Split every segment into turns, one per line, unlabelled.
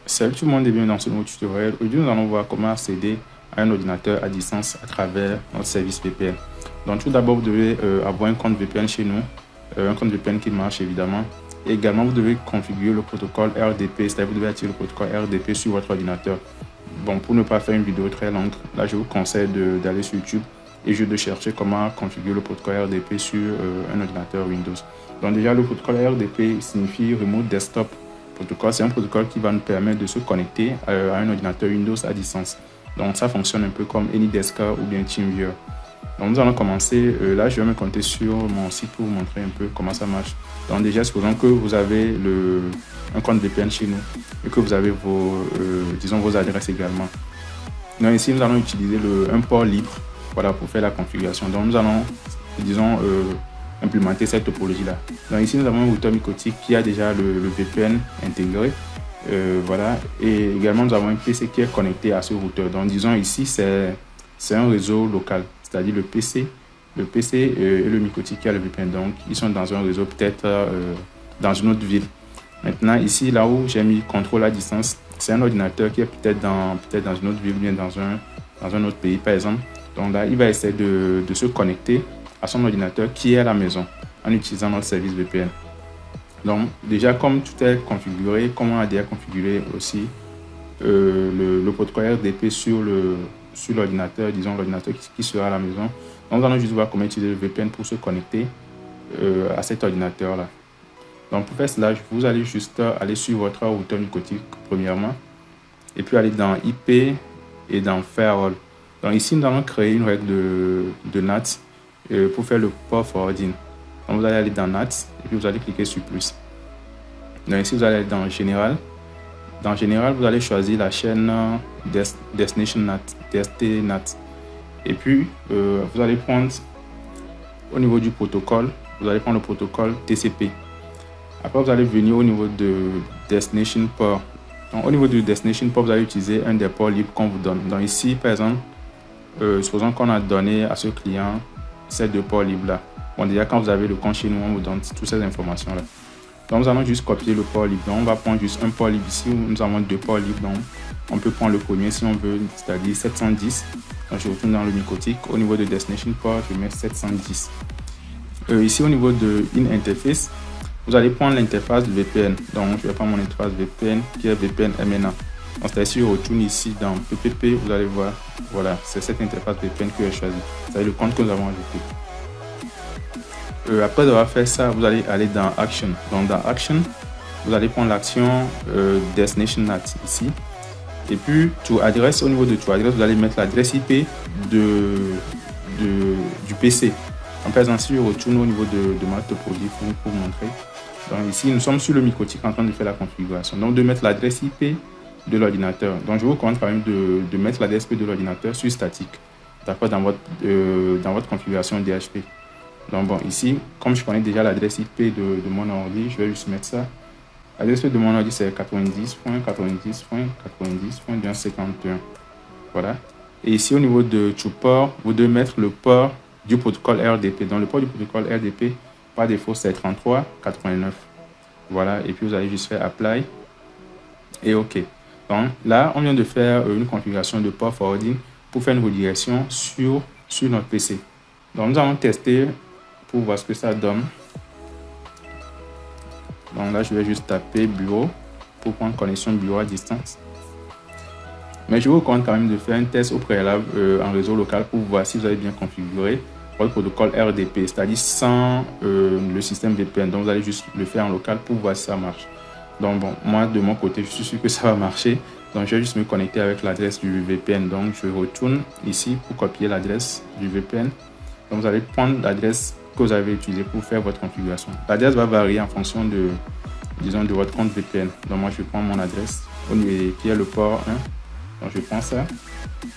Salut tout le monde et bienvenue dans ce nouveau tutoriel. Aujourd'hui, nous allons voir comment accéder à un ordinateur à distance à travers notre service VPN. Donc tout d'abord, vous devez avoir un compte VPN chez nous, un compte VPN qui marche évidemment. Et également, vous devez configurer le protocole RDP, c'est-à-dire vous devez activer le protocole RDP sur votre ordinateur. Bon, pour ne pas faire une vidéo très longue, là je vous conseille d'aller sur YouTube et de chercher comment configurer le protocole RDP sur un ordinateur Windows. Donc déjà, le protocole RDP signifie Remote Desktop Protocol. C'est un protocole qui va nous permettre de se connecter à un ordinateur Windows à distance. Donc ça fonctionne un peu comme AnyDesk ou bien TeamViewer. Donc nous allons commencer. Là, je vais me connecter sur mon site pour vous montrer un peu comment ça marche. Donc déjà, supposons que vous avez un compte VPN chez nous et que vous avez vos adresses également. Donc ici, nous allons utiliser un port libre, voilà, pour faire la configuration. Donc nous allons, implémenter cette topologie là. Donc ici nous avons un routeur Mycotic qui a déjà le VPN intégré, voilà, et également nous avons un PC qui est connecté à ce routeur. Donc disons ici c'est un réseau local, c'est-à-dire le PC et le Mycotic qui a le VPN, donc ils sont dans un réseau peut-être dans une autre ville. Maintenant ici là où j'ai mis contrôle à distance, c'est un ordinateur qui est peut-être dans une autre ville ou bien dans un autre pays par exemple. Donc là il va essayer de se connecter à son ordinateur qui est à la maison en utilisant notre service VPN. Donc déjà, comme tout est configuré, comme on a déjà configuré aussi le protocole RDP sur l'ordinateur, disons l'ordinateur qui sera à la maison. Donc nous allons juste voir comment utiliser le VPN pour se connecter à cet ordinateur là. Donc pour faire cela, vous allez juste aller sur votre routeur Mycotic premièrement et puis aller dans IP et dans Firewall. Donc ici nous allons créer une règle de NAT pour faire le port forwarding. Donc vous allez aller dans NAT et puis vous allez cliquer sur plus. Donc ici vous allez aller dans Général. Dans Général, vous allez choisir la chaîne Destination NAT, DST NAT. Et puis vous allez prendre au niveau du protocole, vous allez prendre le protocole TCP. Après vous allez venir au niveau de Destination Port. Donc au niveau du Destination Port, vous allez utiliser un des ports libres qu'on vous donne. Donc ici par exemple, supposons qu'on a donné à ce client ces deux ports libres là. Bon, déjà quand vous avez le compte chez nous, on vous donne toutes ces informations là. Donc nous allons juste copier le port libre. Donc on va prendre juste un port libre ici où nous avons deux ports libres. Donc on peut prendre le premier si on veut, c'est-à-dire 710. Donc je retourne dans le Mycotic. Au niveau de Destination Port, je mets 710. Ici au niveau de In Interface, vous allez prendre l'interface de VPN. Donc je vais prendre mon interface VPN qui est VPN MNA. Donc c'est-à-dire si je retourne ici dans PPP, vous allez voir, voilà, c'est cette interface VPN que j'ai choisi. C'est le compte que nous avons ajouté. Après avoir fait ça, vous allez aller dans Action. Donc dans Action, vous allez prendre l'action Destination NAT ici. Et puis, to address, au niveau de to address, vous allez mettre l'adresse IP du PC. En par exemple, si je retourne au niveau de ma topologie pour vous montrer. Donc ici, nous sommes sur le Mycotic en train de faire la configuration. Donc de mettre l'adresse IP de l'ordinateur. Donc je vous recommande quand même de mettre l'adresse IP de l'ordinateur sur statique, d'accord, dans votre configuration DHP. Donc bon, ici, comme je connais déjà l'adresse IP de mon ordi, je vais juste mettre ça. L'adresse IP de mon ordi c'est 90.90.90.251. Voilà. Et ici au niveau de port, vous devez mettre le port du protocole RDP. Donc le port du protocole RDP par défaut c'est 33.89. Voilà. Et puis vous allez juste faire Apply et OK. Donc là, on vient de faire une configuration de port forwarding pour faire une redirection sur notre PC. Donc nous allons tester pour voir ce que ça donne. Donc là, je vais juste taper bureau pour prendre connexion bureau à distance. Mais je vous recommande quand même de faire un test au préalable en réseau local pour voir si vous avez bien configuré votre protocole RDP, c'est-à-dire sans le système VPN. Donc vous allez juste le faire en local pour voir si ça marche. Donc bon, moi de mon côté, je suis sûr que ça va marcher. Donc je vais juste me connecter avec l'adresse du VPN. Donc je retourne ici pour copier l'adresse du VPN. Donc vous allez prendre l'adresse que vous avez utilisée pour faire votre configuration. L'adresse va varier en fonction de votre compte VPN. Donc moi je prends mon adresse qui est le port 1. Donc je prends ça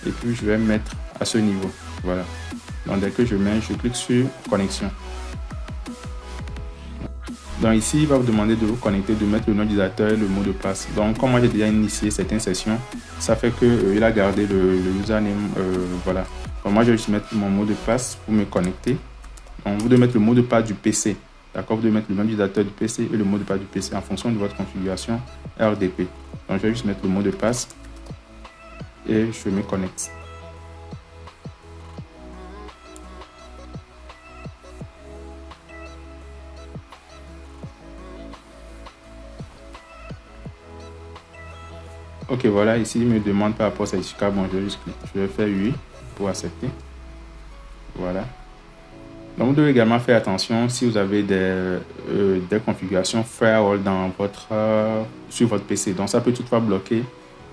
et puis je vais mettre à ce niveau. Voilà. Donc dès que je clique sur connexion. Donc ici, il va vous demander de vous connecter, de mettre le nom d'utilisateur et le mot de passe. Donc comme moi j'ai déjà initié certaines sessions, ça fait que il a gardé le username. Voilà. Donc moi je vais juste mettre mon mot de passe pour me connecter. Donc vous devez mettre le mot de passe du PC. D'accord, vous devez mettre le nom d'utilisateur du PC et le mot de passe du PC en fonction de votre configuration RDP. Donc je vais juste mettre le mot de passe et je me connecte. Ok, voilà, ici il me demande par rapport au certificat. Bon, je vais faire oui pour accepter. Voilà. Donc vous devez également faire attention si vous avez des configurations firewall dans sur votre PC. Donc ça peut toutefois bloquer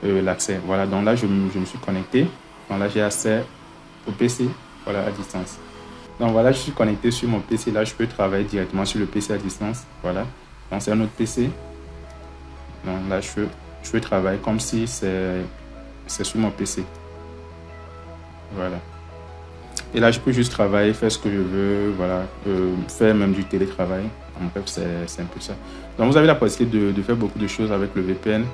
l'accès. Voilà, donc là je me suis connecté. Donc là j'ai accès au PC, voilà, à distance. Donc voilà, je suis connecté sur mon PC. Là je peux travailler directement sur le PC à distance. Voilà, donc c'est un autre PC. Donc là je peux travailler comme si c'est sur mon PC. Voilà. Et là, je peux juste travailler, faire ce que je veux, voilà, faire même du télétravail. En bref, c'est un peu ça. Donc, vous avez la possibilité de faire beaucoup de choses avec le VPN.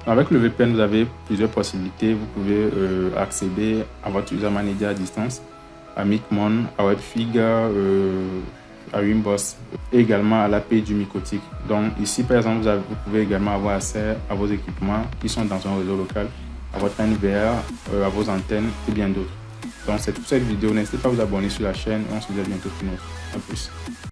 Avec le VPN, vous avez plusieurs possibilités. Vous pouvez accéder à votre user manager à distance, à Micmon, à Webfig, à Winboss et également à l'API du Mycotic. Donc, ici, par exemple, vous pouvez également avoir accès à vos équipements qui sont dans un réseau local, à votre NVR, à vos antennes et bien d'autres. Donc c'est tout cette vidéo. N'hésitez pas à vous abonner sur la chaîne. On se dit à bientôt pour une autre. À plus.